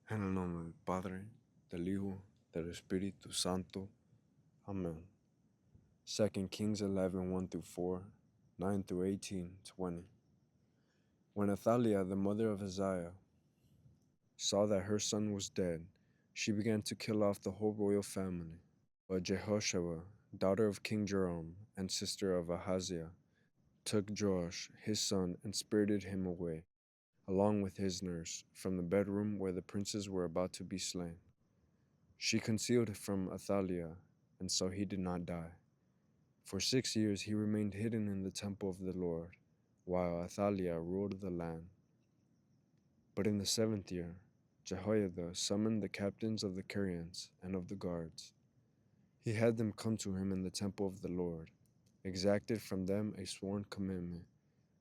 En el nombre del Padre, del Hijo, del Espíritu Santo. Amen. 2 Kings 11, 1 through 4, 9 through 18, 20. When Athaliah, the mother of Uzziah, saw that her son was dead, she began to kill off the whole royal family. But Jehoshua, daughter of King Joram and sister of Ahaziah, took Joash, his son, and spirited him away, along with his nurse, from the bedroom where the princes were about to be slain. She concealed from Athaliah, and so he did not die. For 6 years he remained hidden in the temple of the Lord, while Athaliah ruled the land. But in the 7th year, Jehoiada summoned the captains of the Curians and of the guards. He had them come to him in the temple of the Lord, exacted from them a sworn commitment,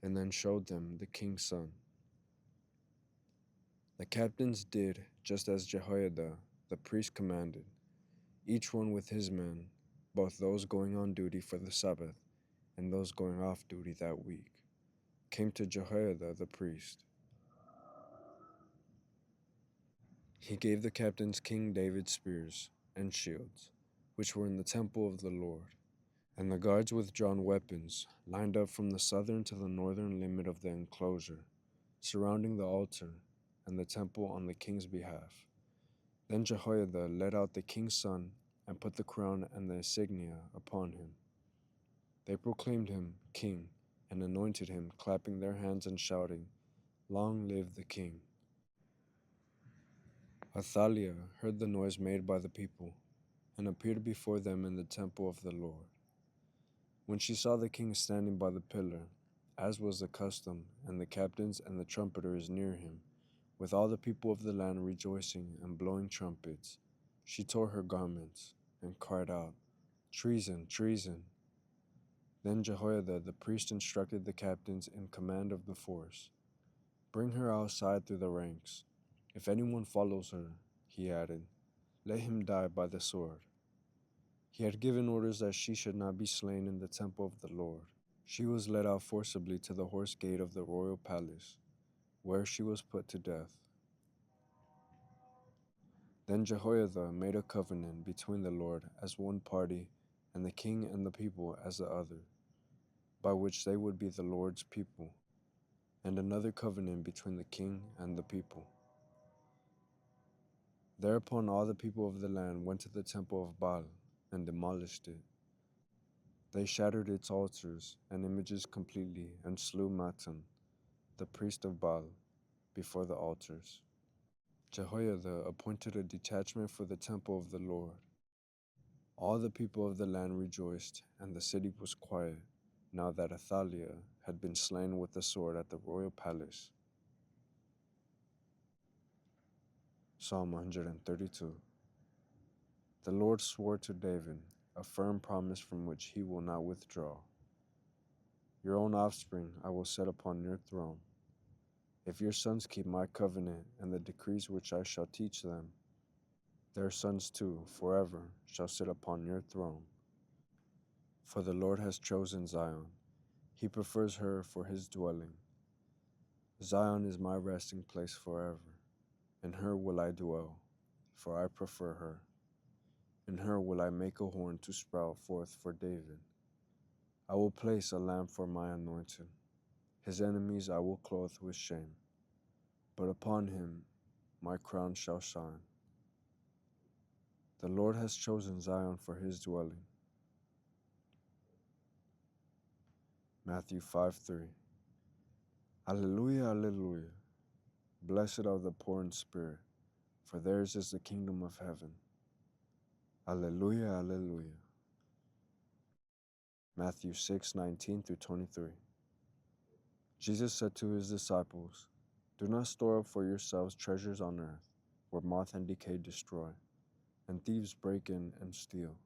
and then showed them the king's son. The captains did just as Jehoiada, the priest, commanded, each one with his men, both those going on duty for the Sabbath and those going off duty that week, came to Jehoiada the priest. He gave the captains King David's spears and shields, which were in the temple of the Lord, and the guards with drawn weapons lined up from the southern to the northern limit of the enclosure, surrounding the altar and the temple on the king's behalf. Then Jehoiada led out the king's son and put the crown and the insignia upon him. They proclaimed him king and anointed him, clapping their hands and shouting, "Long live the king!" Athaliah heard the noise made by the people and appeared before them in the temple of the Lord. When she saw the king standing by the pillar, as was the custom, and the captains and the trumpeters near him, with all the people of the land rejoicing and blowing trumpets, she tore her garments and cried out, "Treason! Treason!" Then Jehoiada the priest instructed the captains in command of the force, "Bring her outside through the ranks. If anyone follows her," he added, "let him die by the sword." He had given orders that she should not be slain in the temple of the Lord. She was led out forcibly to the horse gate of the royal palace, where she was put to death. Then Jehoiada made a covenant between the Lord as one party and the king and the people as the other, by which they would be the Lord's people, and another covenant between the king and the people. Thereupon all the people of the land went to the temple of Baal and demolished it. They shattered its altars and images completely and slew Mattan, the priest of Baal, before the altars. Jehoiada appointed a detachment for the temple of the Lord. All the people of the land rejoiced, and the city was quiet, now that Athaliah had been slain with the sword at the royal palace. Psalm 132. The Lord swore to David, a firm promise from which he will not withdraw. Your own offspring I will set upon your throne. If your sons keep my covenant and the decrees which I shall teach them, their sons too forever shall sit upon your throne. For the Lord has chosen Zion. He prefers her for his dwelling. Zion is my resting place forever. In her will I dwell, for I prefer her. In her will I make a horn to sprout forth for David. I will place a lamp for my anointed. His enemies I will clothe with shame, but upon him my crown shall shine. The Lord has chosen Zion for his dwelling. Matthew 5:3. Alleluia, alleluia. Blessed are the poor in spirit, for theirs is the kingdom of heaven. Alleluia, alleluia. Matthew 6:19 through 23. Jesus said to his disciples, "Do not store up for yourselves treasures on earth, where moth and decay destroy, and thieves break in and steal.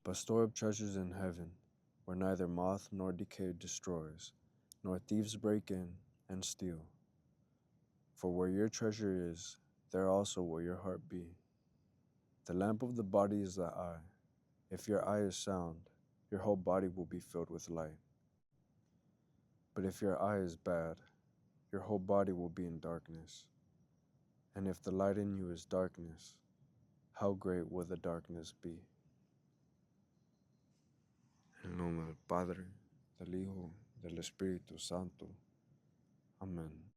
But store up treasures in heaven, where neither moth nor decay destroys, nor thieves break in and steal. For where your treasure is, there also will your heart be. The lamp of the body is the eye. If your eye is sound, your whole body will be filled with light. But if your eye is bad, your whole body will be in darkness. And if the light in you is darkness, how great will the darkness be? En el nombre del Padre, del Hijo, del Espíritu Santo. Amén.